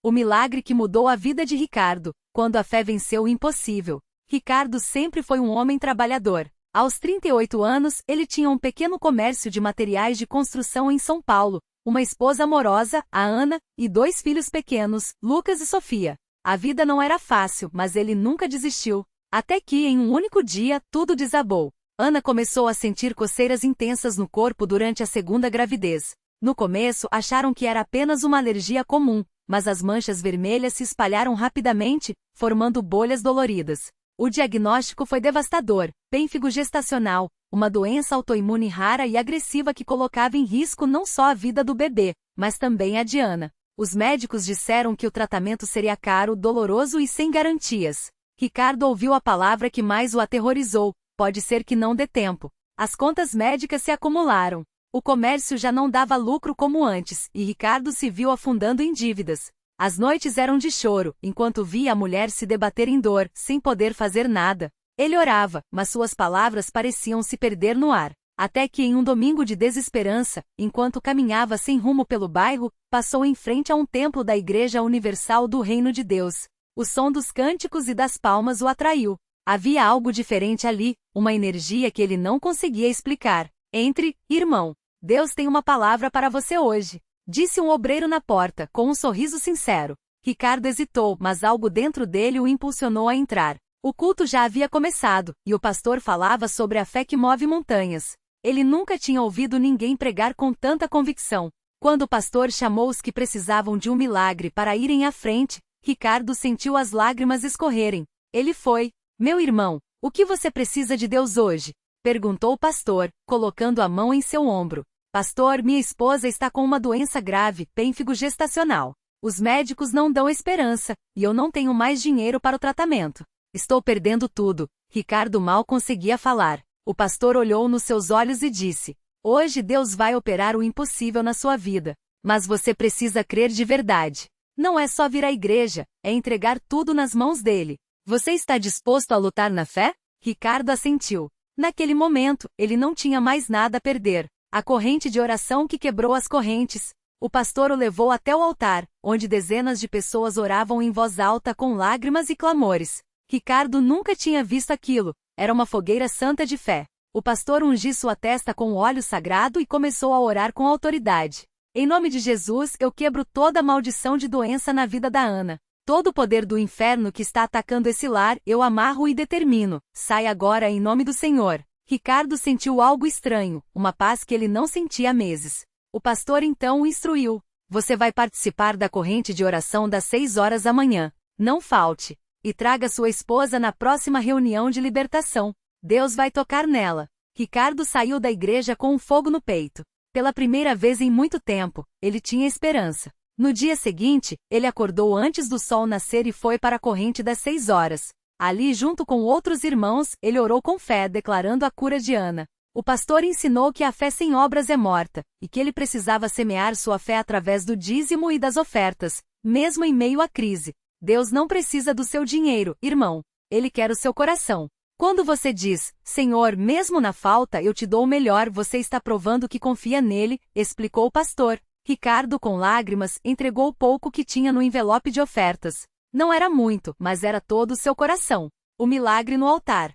O milagre que mudou a vida de Ricardo, quando a fé venceu o impossível. Ricardo sempre foi um homem trabalhador. Aos 38 anos, ele tinha um pequeno comércio de materiais de construção em São Paulo, uma esposa amorosa, a Ana, e 2 filhos pequenos, Lucas e Sofia. A vida não era fácil, mas ele nunca desistiu. Até que, em um único dia, tudo desabou. Ana começou a sentir coceiras intensas no corpo durante a segunda gravidez. No começo, acharam que era apenas uma alergia comum, mas as manchas vermelhas se espalharam rapidamente, formando bolhas doloridas. O diagnóstico foi devastador: pênfigo gestacional, uma doença autoimune rara e agressiva que colocava em risco não só a vida do bebê, mas também a de Ana. Os médicos disseram que o tratamento seria caro, doloroso e sem garantias. Ricardo ouviu a palavra que mais o aterrorizou: pode ser que não dê tempo. As contas médicas se acumularam. O comércio já não dava lucro como antes, e Ricardo se viu afundando em dívidas. As noites eram de choro, enquanto via a mulher se debater em dor, sem poder fazer nada. Ele orava, mas suas palavras pareciam se perder no ar. Até que em um domingo de desesperança, enquanto caminhava sem rumo pelo bairro, passou em frente a um templo da Igreja Universal do Reino de Deus. O som dos cânticos e das palmas o atraiu. Havia algo diferente ali, uma energia que ele não conseguia explicar. Entre, irmão. Deus tem uma palavra para você hoje, disse um obreiro na porta, com um sorriso sincero. Ricardo hesitou, mas algo dentro dele o impulsionou a entrar. O culto já havia começado, e o pastor falava sobre a fé que move montanhas. Ele nunca tinha ouvido ninguém pregar com tanta convicção. Quando o pastor chamou os que precisavam de um milagre para irem à frente, Ricardo sentiu as lágrimas escorrerem. Ele foi. Meu irmão, o que você precisa de Deus hoje? Perguntou o pastor, colocando a mão em seu ombro. Pastor, minha esposa está com uma doença grave, pênfigo gestacional. Os médicos não dão esperança, e eu não tenho mais dinheiro para o tratamento. Estou perdendo tudo. Ricardo mal conseguia falar. O pastor olhou nos seus olhos e disse: hoje Deus vai operar o impossível na sua vida. Mas você precisa crer de verdade. Não é só vir à igreja, é entregar tudo nas mãos dele. Você está disposto a lutar na fé? Ricardo assentiu. Naquele momento, ele não tinha mais nada a perder. A corrente de oração que quebrou as correntes. O pastor o levou até o altar, onde dezenas de pessoas oravam em voz alta com lágrimas e clamores. Ricardo nunca tinha visto aquilo. Era uma fogueira santa de fé. O pastor ungiu sua testa com óleo sagrado e começou a orar com autoridade. Em nome de Jesus, eu quebro toda maldição de doença na vida da Ana. Todo o poder do inferno que está atacando esse lar, eu amarro e determino. Sai agora em nome do Senhor. Ricardo sentiu algo estranho, uma paz que ele não sentia há meses. O pastor então o instruiu. Você vai participar da corrente de oração das 6 horas da manhã. Não falte. E traga sua esposa na próxima reunião de libertação. Deus vai tocar nela. Ricardo saiu da igreja com um fogo no peito. Pela primeira vez em muito tempo, ele tinha esperança. No dia seguinte, ele acordou antes do sol nascer e foi para a corrente das 6 horas. Ali, junto com outros irmãos, ele orou com fé, declarando a cura de Ana. O pastor ensinou que a fé sem obras é morta, e que ele precisava semear sua fé através do dízimo e das ofertas, mesmo em meio à crise. Deus não precisa do seu dinheiro, irmão. Ele quer o seu coração. Quando você diz, Senhor, mesmo na falta eu te dou o melhor, você está provando que confia nele, explicou o pastor. Ricardo, com lágrimas, entregou o pouco que tinha no envelope de ofertas. Não era muito, mas era todo o seu coração. O milagre no altar.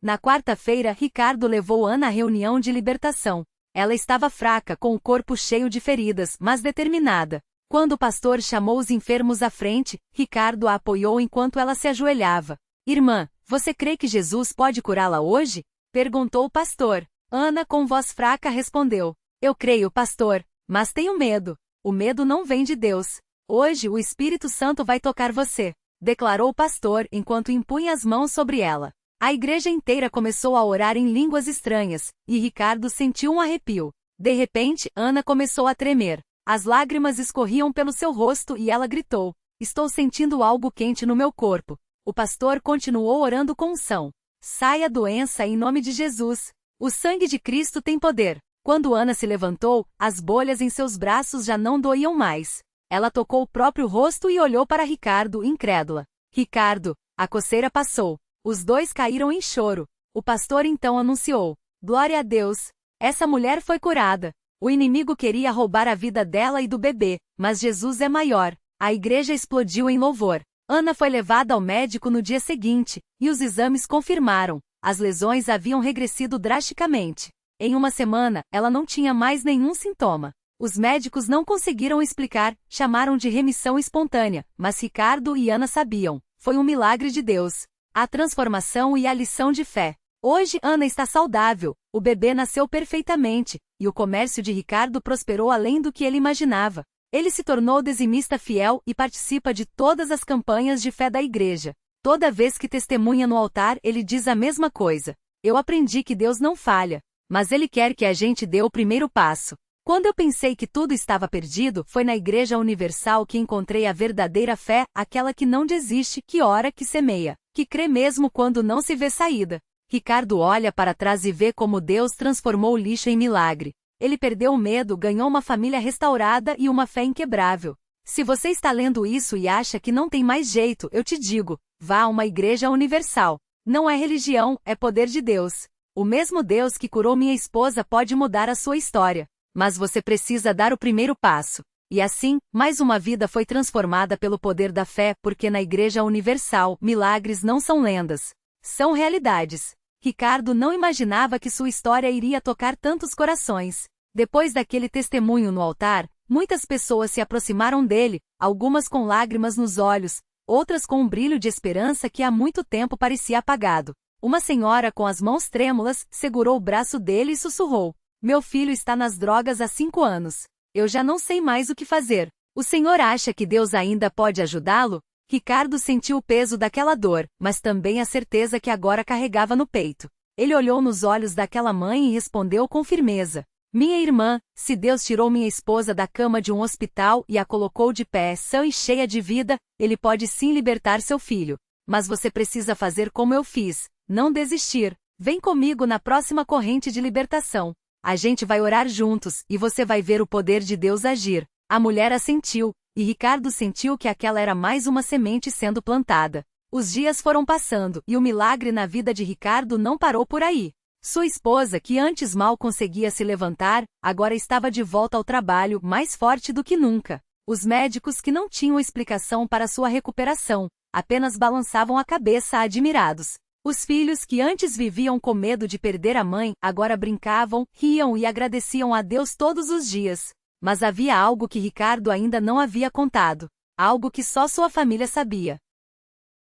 Na quarta-feira, Ricardo levou Ana à reunião de libertação. Ela estava fraca, com o corpo cheio de feridas, mas determinada. Quando o pastor chamou os enfermos à frente, Ricardo a apoiou enquanto ela se ajoelhava. Irmã, você crê que Jesus pode curá-la hoje? Perguntou o pastor. Ana, com voz fraca, respondeu. Eu creio, pastor, mas tenho medo. O medo não vem de Deus. Hoje o Espírito Santo vai tocar você, declarou o pastor enquanto impunha as mãos sobre ela. A igreja inteira começou a orar em línguas estranhas, e Ricardo sentiu um arrepio. De repente, Ana começou a tremer. As lágrimas escorriam pelo seu rosto e ela gritou: estou sentindo algo quente no meu corpo. O pastor continuou orando com unção. Saia a doença em nome de Jesus. O sangue de Cristo tem poder. Quando Ana se levantou, as bolhas em seus braços já não doíam mais. Ela tocou o próprio rosto e olhou para Ricardo, incrédula. Ricardo, a coceira passou. Os dois caíram em choro. O pastor então anunciou: glória a Deus! Essa mulher foi curada. O inimigo queria roubar a vida dela e do bebê, mas Jesus é maior. A igreja explodiu em louvor. Ana foi levada ao médico no dia seguinte, e os exames confirmaram. As lesões haviam regressido drasticamente. Em uma semana, ela não tinha mais nenhum sintoma. Os médicos não conseguiram explicar, chamaram de remissão espontânea, mas Ricardo e Ana sabiam. Foi um milagre de Deus. A transformação e a lição de fé. Hoje Ana está saudável, o bebê nasceu perfeitamente, e o comércio de Ricardo prosperou além do que ele imaginava. Ele se tornou dizimista fiel e participa de todas as campanhas de fé da igreja. Toda vez que testemunha no altar, ele diz a mesma coisa. Eu aprendi que Deus não falha, mas Ele quer que a gente dê o primeiro passo. Quando eu pensei que tudo estava perdido, foi na Igreja Universal que encontrei a verdadeira fé, aquela que não desiste, que ora, que semeia, que crê mesmo quando não se vê saída. Ricardo olha para trás e vê como Deus transformou o lixo em milagre. Ele perdeu o medo, ganhou uma família restaurada e uma fé inquebrável. Se você está lendo isso e acha que não tem mais jeito, eu te digo, vá a uma igreja universal. Não é religião, é poder de Deus. O mesmo Deus que curou minha esposa pode mudar a sua história. Mas você precisa dar o primeiro passo. E assim, mais uma vida foi transformada pelo poder da fé, porque na Igreja Universal, milagres não são lendas. São realidades. Ricardo não imaginava que sua história iria tocar tantos corações. Depois daquele testemunho no altar, muitas pessoas se aproximaram dele, algumas com lágrimas nos olhos, outras com um brilho de esperança que há muito tempo parecia apagado. Uma senhora com as mãos trêmulas segurou o braço dele e sussurrou: "Meu filho está nas drogas há 5 anos. Eu já não sei mais o que fazer. O senhor acha que Deus ainda pode ajudá-lo?" Ricardo sentiu o peso daquela dor, mas também a certeza que agora carregava no peito. Ele olhou nos olhos daquela mãe e respondeu com firmeza: "Minha irmã, se Deus tirou minha esposa da cama de um hospital e a colocou de pé sã e cheia de vida, Ele pode sim libertar seu filho. Mas você precisa fazer como eu fiz, não desistir. Vem comigo na próxima corrente de libertação. A gente vai orar juntos, e você vai ver o poder de Deus agir." A mulher assentiu, e Ricardo sentiu que aquela era mais uma semente sendo plantada. Os dias foram passando, e o milagre na vida de Ricardo não parou por aí. Sua esposa, que antes mal conseguia se levantar, agora estava de volta ao trabalho, mais forte do que nunca. Os médicos, que não tinham explicação para sua recuperação, apenas balançavam a cabeça admirados. Os filhos, que antes viviam com medo de perder a mãe, agora brincavam, riam e agradeciam a Deus todos os dias. Mas havia algo que Ricardo ainda não havia contado. Algo que só sua família sabia.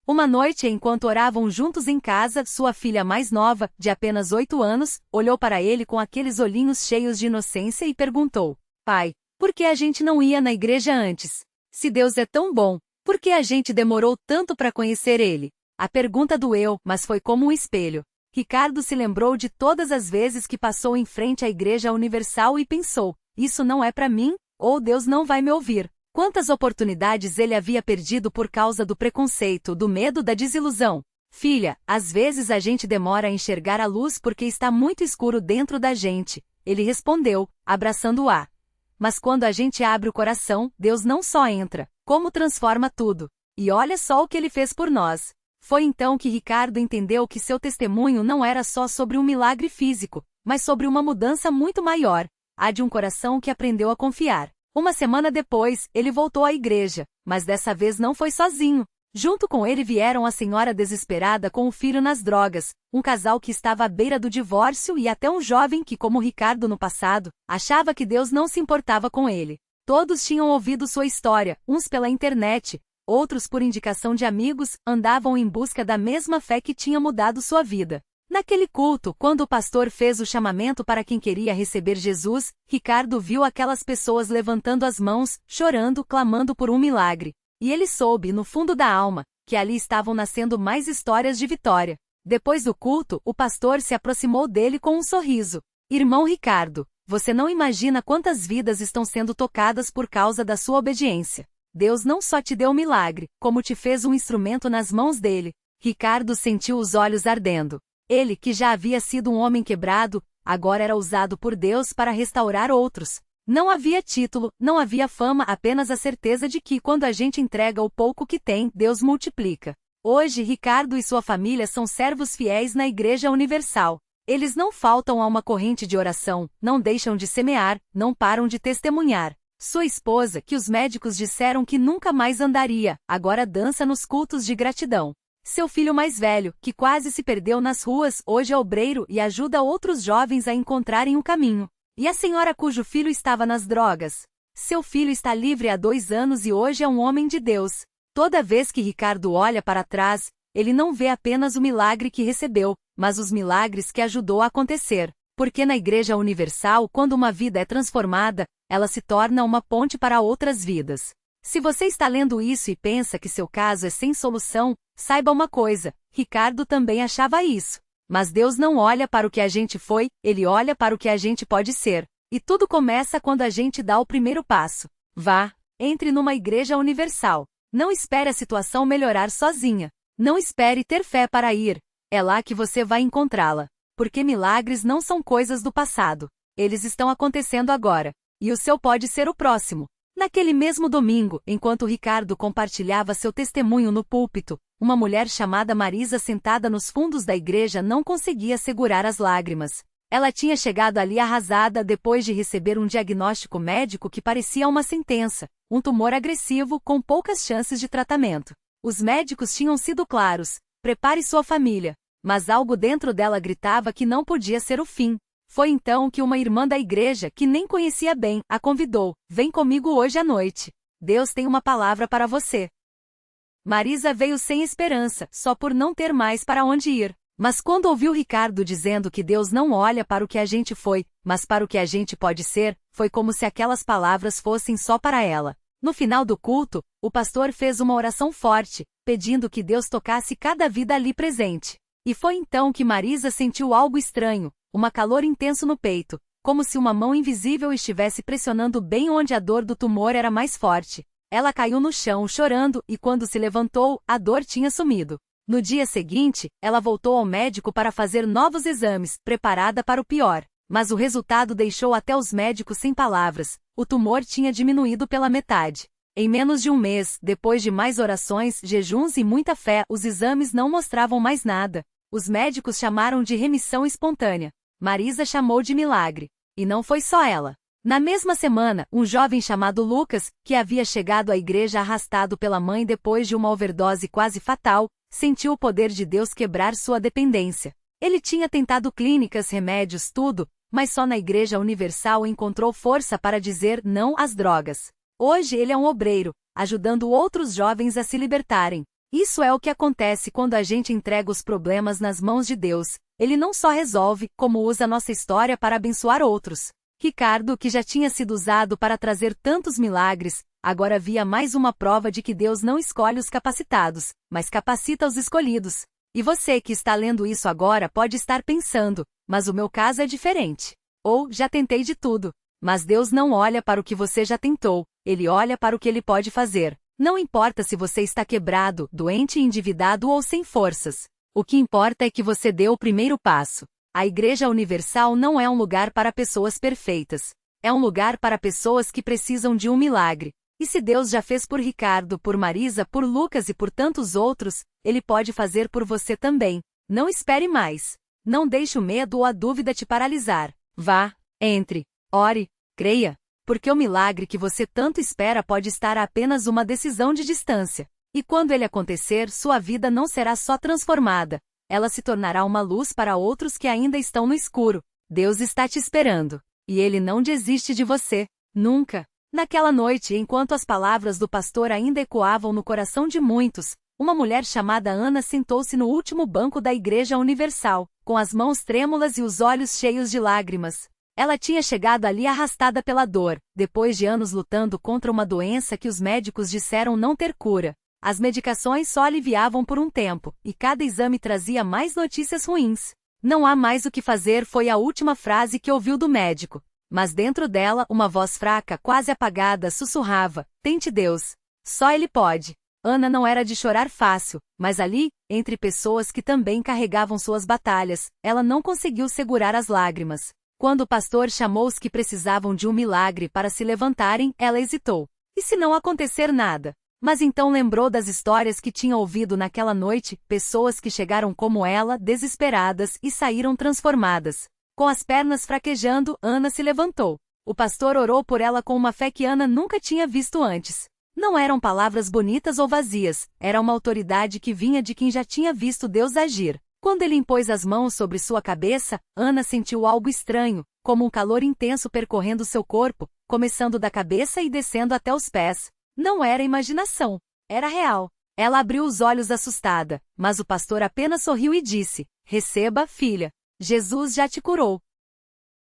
Uma noite, enquanto oravam juntos em casa, sua filha mais nova, de apenas 8 anos, olhou para ele com aqueles olhinhos cheios de inocência e perguntou: "Pai, por que a gente não ia na igreja antes? Se Deus é tão bom, por que a gente demorou tanto para conhecer Ele?" A pergunta doeu, mas foi como um espelho. Ricardo se lembrou de todas as vezes que passou em frente à Igreja Universal e pensou: "Isso não é para mim, ou Deus não vai me ouvir." Quantas oportunidades ele havia perdido por causa do preconceito, do medo, da desilusão. "Filha, às vezes a gente demora a enxergar a luz porque está muito escuro dentro da gente", ele respondeu, abraçando-a. "Mas quando a gente abre o coração, Deus não só entra, como transforma tudo. E olha só o que Ele fez por nós." Foi então que Ricardo entendeu que seu testemunho não era só sobre um milagre físico, mas sobre uma mudança muito maior, a de um coração que aprendeu a confiar. Uma semana depois, ele voltou à igreja, mas dessa vez não foi sozinho. Junto com ele vieram a senhora desesperada com o filho nas drogas, um casal que estava à beira do divórcio e até um jovem que, como Ricardo no passado, achava que Deus não se importava com ele. Todos tinham ouvido sua história, uns pela internet, outros por indicação de amigos, andavam em busca da mesma fé que tinha mudado sua vida. Naquele culto, quando o pastor fez o chamamento para quem queria receber Jesus, Ricardo viu aquelas pessoas levantando as mãos, chorando, clamando por um milagre. E ele soube, no fundo da alma, que ali estavam nascendo mais histórias de vitória. Depois do culto, o pastor se aproximou dele com um sorriso. "Irmão Ricardo, você não imagina quantas vidas estão sendo tocadas por causa da sua obediência. Deus não só te deu um milagre, como te fez um instrumento nas mãos dele." Ricardo sentiu os olhos ardendo. Ele, que já havia sido um homem quebrado, agora era usado por Deus para restaurar outros. Não havia título, não havia fama, apenas a certeza de que, quando a gente entrega o pouco que tem, Deus multiplica. Hoje, Ricardo e sua família são servos fiéis na Igreja Universal. Eles não faltam a uma corrente de oração, não deixam de semear, não param de testemunhar. Sua esposa, que os médicos disseram que nunca mais andaria, agora dança nos cultos de gratidão. Seu filho mais velho, que quase se perdeu nas ruas, hoje é obreiro e ajuda outros jovens a encontrarem o caminho. E a senhora cujo filho estava nas drogas? Seu filho está livre há 2 anos e hoje é um homem de Deus. Toda vez que Ricardo olha para trás, ele não vê apenas o milagre que recebeu, mas os milagres que ajudou a acontecer. Porque na Igreja Universal, quando uma vida é transformada, ela se torna uma ponte para outras vidas. Se você está lendo isso e pensa que seu caso é sem solução, saiba uma coisa, Ricardo também achava isso. Mas Deus não olha para o que a gente foi, Ele olha para o que a gente pode ser. E tudo começa quando a gente dá o primeiro passo. Vá, entre numa Igreja Universal. Não espere a situação melhorar sozinha. Não espere ter fé para ir. É lá que você vai encontrá-la. Porque milagres não são coisas do passado. Eles estão acontecendo agora. E o seu pode ser o próximo. Naquele mesmo domingo, enquanto Ricardo compartilhava seu testemunho no púlpito, uma mulher chamada Marisa sentada nos fundos da igreja não conseguia segurar as lágrimas. Ela tinha chegado ali arrasada depois de receber um diagnóstico médico que parecia uma sentença, um tumor agressivo com poucas chances de tratamento. Os médicos tinham sido claros: prepare sua família. Mas algo dentro dela gritava que não podia ser o fim. Foi então que uma irmã da igreja, que nem conhecia bem, a convidou: vem comigo hoje à noite. Deus tem uma palavra para você. Marisa veio sem esperança, só por não ter mais para onde ir. Mas quando ouviu Ricardo dizendo que Deus não olha para o que a gente foi, mas para o que a gente pode ser, foi como se aquelas palavras fossem só para ela. No final do culto, o pastor fez uma oração forte, pedindo que Deus tocasse cada vida ali presente. E foi então que Marisa sentiu algo estranho, uma calor intenso no peito, como se uma mão invisível estivesse pressionando bem onde a dor do tumor era mais forte. Ela caiu no chão chorando e quando se levantou, a dor tinha sumido. No dia seguinte, ela voltou ao médico para fazer novos exames, preparada para o pior. Mas o resultado deixou até os médicos sem palavras. O tumor tinha diminuído pela metade. Em menos de um mês, depois de mais orações, jejuns e muita fé, os exames não mostravam mais nada. Os médicos chamaram de remissão espontânea. Marisa chamou de milagre. E não foi só ela. Na mesma semana, um jovem chamado Lucas, que havia chegado à igreja arrastado pela mãe depois de uma overdose quase fatal, sentiu o poder de Deus quebrar sua dependência. Ele tinha tentado clínicas, remédios, tudo, mas só na Igreja Universal encontrou força para dizer não às drogas. Hoje ele é um obreiro, ajudando outros jovens a se libertarem. Isso é o que acontece quando a gente entrega os problemas nas mãos de Deus. Ele não só resolve, como usa nossa história para abençoar outros. Ricardo, que já tinha sido usado para trazer tantos milagres, agora via mais uma prova de que Deus não escolhe os capacitados, mas capacita os escolhidos. E você que está lendo isso agora pode estar pensando: mas o meu caso é diferente. Ou, já tentei de tudo. Mas Deus não olha para o que você já tentou, Ele olha para o que Ele pode fazer. Não importa se você está quebrado, doente, endividado ou sem forças. O que importa é que você dê o primeiro passo. A Igreja Universal não é um lugar para pessoas perfeitas. É um lugar para pessoas que precisam de um milagre. E se Deus já fez por Ricardo, por Marisa, por Lucas e por tantos outros, Ele pode fazer por você também. Não espere mais. Não deixe o medo ou a dúvida te paralisar. Vá, entre, ore, creia. Porque o milagre que você tanto espera pode estar a apenas uma decisão de distância. E quando ele acontecer, sua vida não será só transformada. Ela se tornará uma luz para outros que ainda estão no escuro. Deus está te esperando. E Ele não desiste de você. Nunca. Naquela noite, enquanto as palavras do pastor ainda ecoavam no coração de muitos, uma mulher chamada Ana sentou-se no último banco da Igreja Universal, com as mãos trêmulas e os olhos cheios de lágrimas. Ela tinha chegado ali arrastada pela dor, depois de anos lutando contra uma doença que os médicos disseram não ter cura. As medicações só aliviavam por um tempo, e cada exame trazia mais notícias ruins. Não há mais o que fazer foi a última frase que ouviu do médico. Mas dentro dela, uma voz fraca, quase apagada, sussurrava: tente Deus. Só Ele pode. Ana não era de chorar fácil, mas ali, entre pessoas que também carregavam suas batalhas, ela não conseguiu segurar as lágrimas. Quando o pastor chamou os que precisavam de um milagre para se levantarem, ela hesitou. E se não acontecer nada? Mas então lembrou das histórias que tinha ouvido naquela noite, pessoas que chegaram como ela, desesperadas, e saíram transformadas. Com as pernas fraquejando, Ana se levantou. O pastor orou por ela com uma fé que Ana nunca tinha visto antes. Não eram palavras bonitas ou vazias, era uma autoridade que vinha de quem já tinha visto Deus agir. Quando ele impôs as mãos sobre sua cabeça, Ana sentiu algo estranho, como um calor intenso percorrendo seu corpo, começando da cabeça e descendo até os pés. Não era imaginação, era real. Ela abriu os olhos assustada, mas o pastor apenas sorriu e disse: "Receba, filha. Jesus já te curou."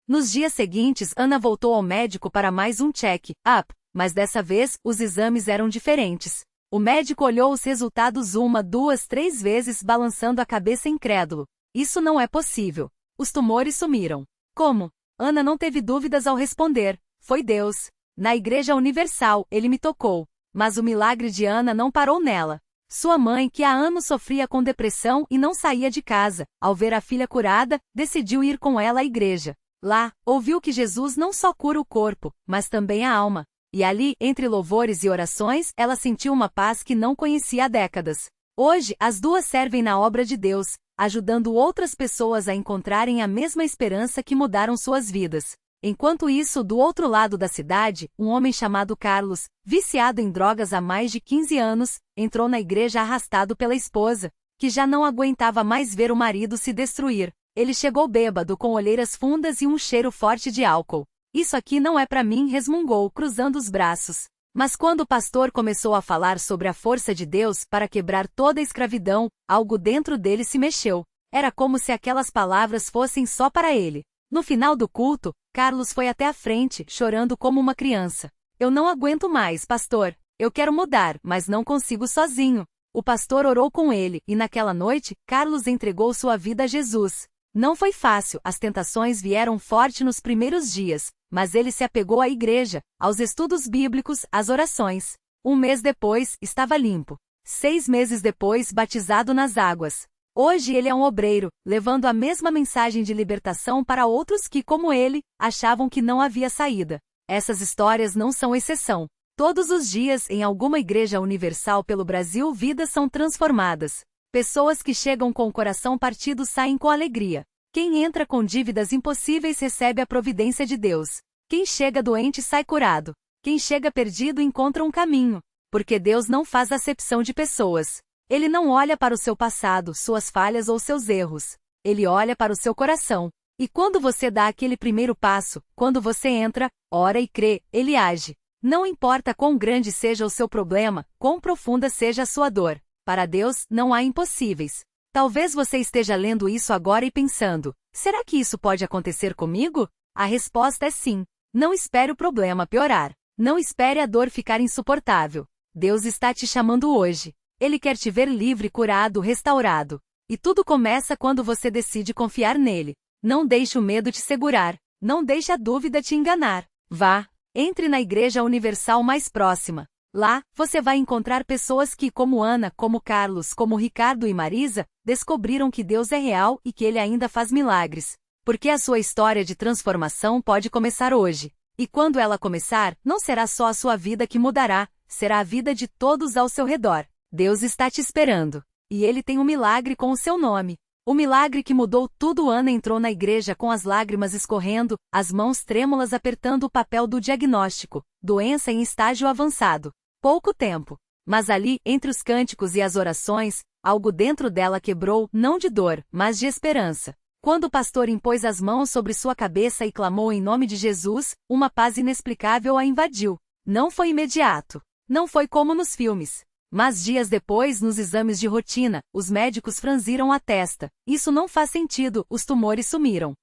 Nos dias seguintes, Ana voltou ao médico para mais um check-up, mas dessa vez, os exames eram diferentes. O médico olhou os resultados uma, duas, três vezes, balançando a cabeça incrédulo. "Isso não é possível. Os tumores sumiram." "Como?" Ana não teve dúvidas ao responder: "Foi Deus. Na Igreja Universal, ele me tocou." Mas o milagre de Ana não parou nela. Sua mãe, que há anos sofria com depressão e não saía de casa, ao ver a filha curada, decidiu ir com ela à igreja. Lá, ouviu que Jesus não só cura o corpo, mas também a alma. E ali, entre louvores e orações, ela sentiu uma paz que não conhecia há décadas. Hoje, as duas servem na obra de Deus, ajudando outras pessoas a encontrarem a mesma esperança que mudaram suas vidas. Enquanto isso, do outro lado da cidade, um homem chamado Carlos, viciado em drogas há mais de 15 anos, entrou na igreja arrastado pela esposa, que já não aguentava mais ver o marido se destruir. Ele chegou bêbado com olheiras fundas e um cheiro forte de álcool. "Isso aqui não é para mim", resmungou, cruzando os braços. Mas quando o pastor começou a falar sobre a força de Deus para quebrar toda a escravidão, algo dentro dele se mexeu. Era como se aquelas palavras fossem só para ele. No final do culto, Carlos foi até a frente, chorando como uma criança. "Eu não aguento mais, pastor. Eu quero mudar, mas não consigo sozinho." O pastor orou com ele, e naquela noite, Carlos entregou sua vida a Jesus. Não foi fácil, as tentações vieram forte nos primeiros dias, mas ele se apegou à igreja, aos estudos bíblicos, às orações. Um mês depois, estava limpo. 6 meses depois, batizado nas águas. Hoje ele é um obreiro, levando a mesma mensagem de libertação para outros que, como ele, achavam que não havia saída. Essas histórias não são exceção. Todos os dias, em alguma igreja universal pelo Brasil, vidas são transformadas. Pessoas que chegam com o coração partido saem com alegria. Quem entra com dívidas impossíveis recebe a providência de Deus. Quem chega doente sai curado. Quem chega perdido encontra um caminho. Porque Deus não faz acepção de pessoas. Ele não olha para o seu passado, suas falhas ou seus erros. Ele olha para o seu coração. E quando você dá aquele primeiro passo, quando você entra, ora e crê, ele age. Não importa quão grande seja o seu problema, quão profunda seja a sua dor. Para Deus, não há impossíveis. Talvez você esteja lendo isso agora e pensando: será que isso pode acontecer comigo? A resposta é sim. Não espere o problema piorar. Não espere a dor ficar insuportável. Deus está te chamando hoje. Ele quer te ver livre, curado, restaurado. E tudo começa quando você decide confiar nele. Não deixe o medo te segurar. Não deixe a dúvida te enganar. Vá. Entre na Igreja Universal mais próxima. Lá, você vai encontrar pessoas que, como Ana, como Carlos, como Ricardo e Marisa, descobriram que Deus é real e que Ele ainda faz milagres. Porque a sua história de transformação pode começar hoje. E quando ela começar, não será só a sua vida que mudará, será a vida de todos ao seu redor. Deus está te esperando. E Ele tem um milagre com o seu nome. O milagre que mudou tudo. Ana entrou na igreja com as lágrimas escorrendo, as mãos trêmulas apertando o papel do diagnóstico, doença em estágio avançado. Pouco tempo. Mas ali, entre os cânticos e as orações, algo dentro dela quebrou, não de dor, mas de esperança. Quando o pastor impôs as mãos sobre sua cabeça e clamou em nome de Jesus, uma paz inexplicável a invadiu. Não foi imediato. Não foi como nos filmes. Mas dias depois, nos exames de rotina, os médicos franziram a testa. Isso não faz sentido, os tumores sumiram.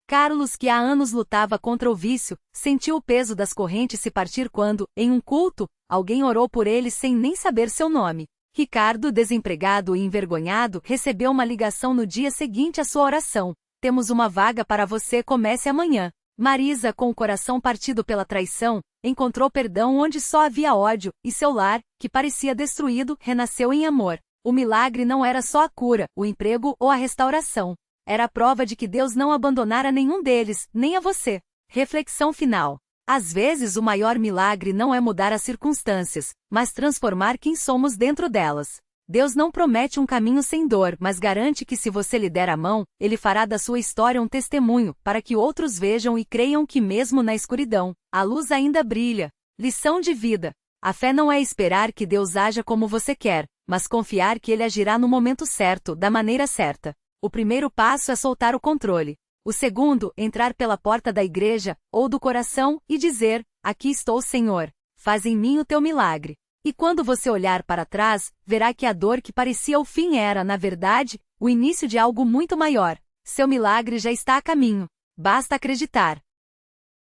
Carlos, que há anos lutava contra o vício, sentiu o peso das correntes se partir quando, em um culto, alguém orou por ele sem nem saber seu nome. Ricardo, desempregado e envergonhado, recebeu uma ligação no dia seguinte à sua oração. "Temos uma vaga para você, comece amanhã." Marisa, com o coração partido pela traição, encontrou perdão onde só havia ódio, e seu lar, que parecia destruído, renasceu em amor. O milagre não era só a cura, o emprego ou a restauração. Era a prova de que Deus não abandonara nenhum deles, nem a você. Reflexão final. Às vezes o maior milagre não é mudar as circunstâncias, mas transformar quem somos dentro delas. Deus não promete um caminho sem dor, mas garante que se você lhe der a mão, Ele fará da sua história um testemunho, para que outros vejam e creiam que mesmo na escuridão, a luz ainda brilha. Lição de vida. A fé não é esperar que Deus haja como você quer, mas confiar que Ele agirá no momento certo, da maneira certa. O primeiro passo é soltar o controle. O segundo, entrar pela porta da igreja, ou do coração, e dizer: aqui estou, Senhor. Faz em mim o teu milagre. E quando você olhar para trás, verá que a dor que parecia o fim era, na verdade, o início de algo muito maior. Seu milagre já está a caminho. Basta acreditar.